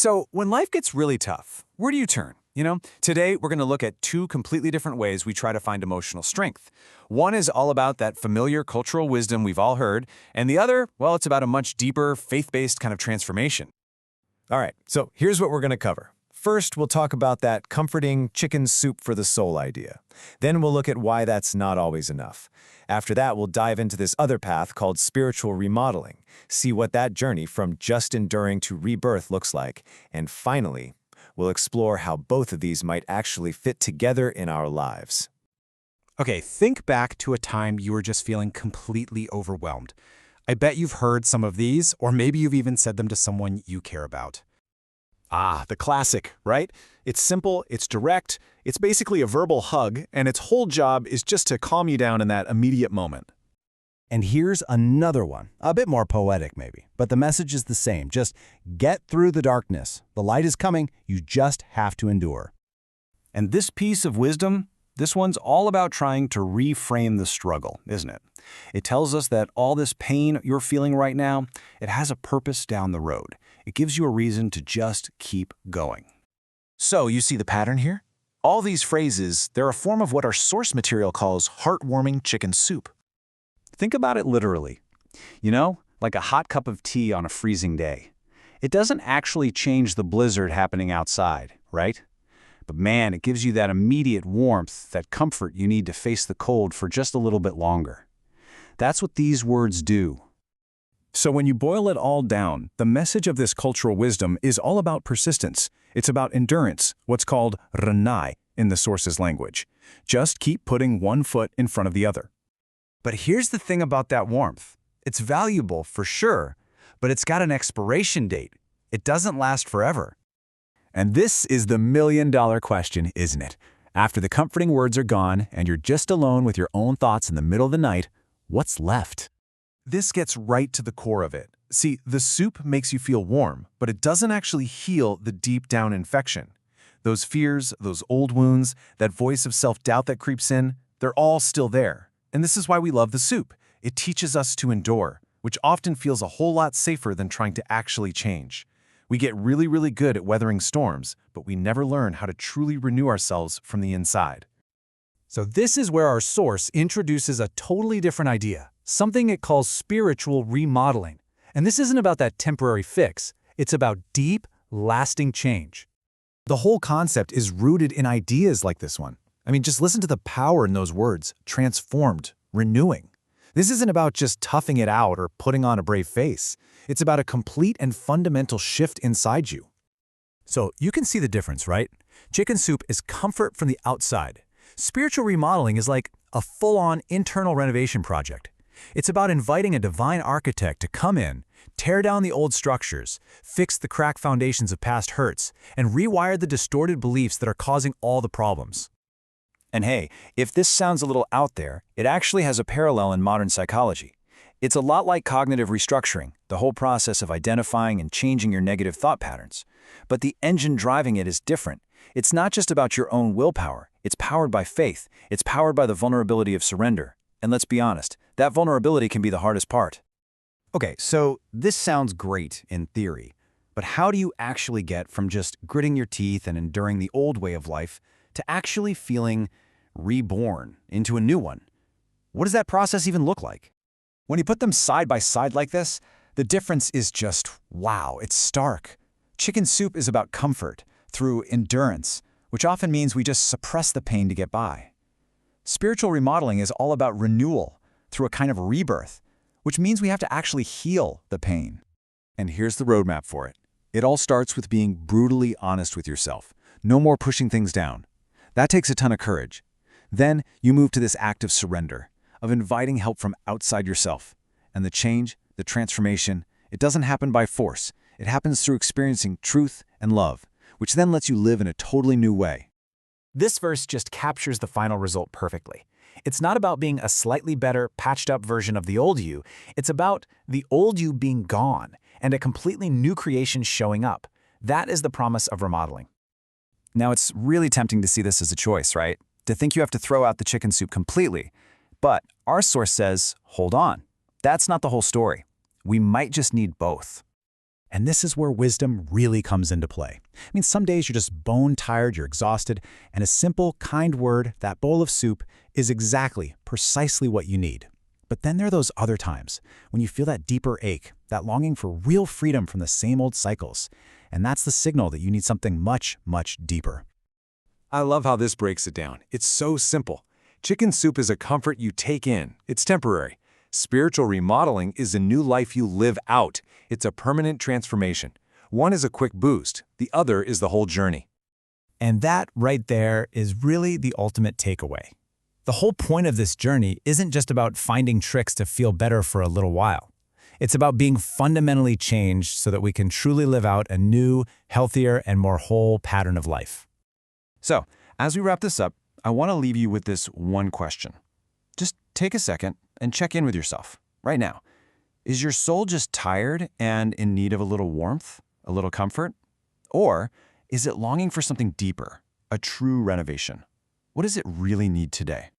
So, when life gets really tough, where do you turn? Today we're going to look at two completely different ways we try to find emotional strength. One is all about that familiar cultural wisdom we've all heard, and the other, well, it's about a much deeper, faith-based kind of transformation. All right, so here's what we're going to cover. First, we'll talk about that comforting chicken soup for the soul idea. Then we'll look at why that's not always enough. After that, we'll dive into this other path called spiritual remodeling, see what that journey from just enduring to rebirth looks like, and finally, we'll explore how both of these might actually fit together in our lives. Okay, think back to a time you were just feeling completely overwhelmed. I bet you've heard some of these, or maybe you've even said them to someone you care about. The classic, right? It's simple, it's direct, it's basically a verbal hug, and its whole job is just to calm you down in that immediate moment. And here's another one, a bit more poetic maybe, but the message is the same. Just get through the darkness. The light is coming, you just have to endure. And this piece of wisdom, this one's all about trying to reframe the struggle, isn't it? It tells us that all this pain you're feeling right now, it has a purpose down the road. It gives you a reason to just keep going. So, you see the pattern here? All these phrases, they're a form of what our source material calls heartwarming chicken soup. Think about it literally. Like a hot cup of tea on a freezing day. It doesn't actually change the blizzard happening outside, right? But man, it gives you that immediate warmth, that comfort you need to face the cold for just a little bit longer. That's what these words do. So when you boil it all down, the message of this cultural wisdom is all about persistence. It's about endurance, what's called renai in the source's language. Just keep putting one foot in front of the other. But here's the thing about that warmth. It's valuable for sure, but it's got an expiration date. It doesn't last forever. And this is the million-dollar question, isn't it? After the comforting words are gone and you're just alone with your own thoughts in the middle of the night, what's left? This gets right to the core of it. See, the soup makes you feel warm, but it doesn't actually heal the deep-down infection. Those fears, those old wounds, that voice of self-doubt that creeps in, they're all still there. And this is why we love the soup. It teaches us to endure, which often feels a whole lot safer than trying to actually change. We get really, really good at weathering storms, but we never learn how to truly renew ourselves from the inside. So this is where our source introduces a totally different idea, something it calls spiritual remodeling. And this isn't about that temporary fix. It's about deep, lasting change. The whole concept is rooted in ideas like this one. Just listen to the power in those words, transformed, renewing. This isn't about just toughing it out or putting on a brave face. It's about a complete and fundamental shift inside you. So you can see the difference, right? Chicken soup is comfort from the outside. Spiritual remodeling is like a full-on internal renovation project. It's about inviting a divine architect to come in, tear down the old structures, fix the cracked foundations of past hurts, and rewire the distorted beliefs that are causing all the problems. And hey, if this sounds a little out there, it actually has a parallel in modern psychology. It's a lot like cognitive restructuring, the whole process of identifying and changing your negative thought patterns. But the engine driving it is different. It's not just about your own willpower. It's powered by faith. It's powered by the vulnerability of surrender. And let's be honest, that vulnerability can be the hardest part. Okay, so this sounds great in theory, but how do you actually get from just gritting your teeth and enduring the old way of life to actually feeling reborn into a new one? What does that process even look like? When you put them side by side like this, the difference is just, wow, it's stark. Chicken soup is about comfort through endurance, which often means we just suppress the pain to get by. Spiritual remodeling is all about renewal through a kind of rebirth, which means we have to actually heal the pain. And here's the roadmap for it. It all starts with being brutally honest with yourself. No more pushing things down. That takes a ton of courage. Then you move to this act of surrender, of inviting help from outside yourself. And the change, the transformation, it doesn't happen by force. It happens through experiencing truth and love, which then lets you live in a totally new way. This verse just captures the final result perfectly. It's not about being a slightly better, patched-up version of the old you. It's about the old you being gone and a completely new creation showing up. That is the promise of remodeling. Now, it's really tempting to see this as a choice, right? To think you have to throw out the chicken soup completely. But our source says, hold on. That's not the whole story. We might just need both. And this is where wisdom really comes into play. I mean, some days you're just bone tired, you're exhausted, and a simple, kind word, that bowl of soup, is precisely what you need. But then there are those other times when you feel that deeper ache, that longing for real freedom from the same old cycles. And that's the signal that you need something much, much deeper. I love how this breaks it down. It's so simple. Chicken soup is a comfort you take in. It's temporary. Spiritual remodeling is a new life you live out. It's a permanent transformation. One is a quick boost. The other is the whole journey. And that right there is really the ultimate takeaway. The whole point of this journey isn't just about finding tricks to feel better for a little while. It's about being fundamentally changed so that we can truly live out a new, healthier, and more whole pattern of life. So, as we wrap this up, I want to leave you with this one question. Just take a second and check in with yourself right now. Is your soul just tired and in need of a little warmth, a little comfort? Or is it longing for something deeper, a true renovation? What does it really need today?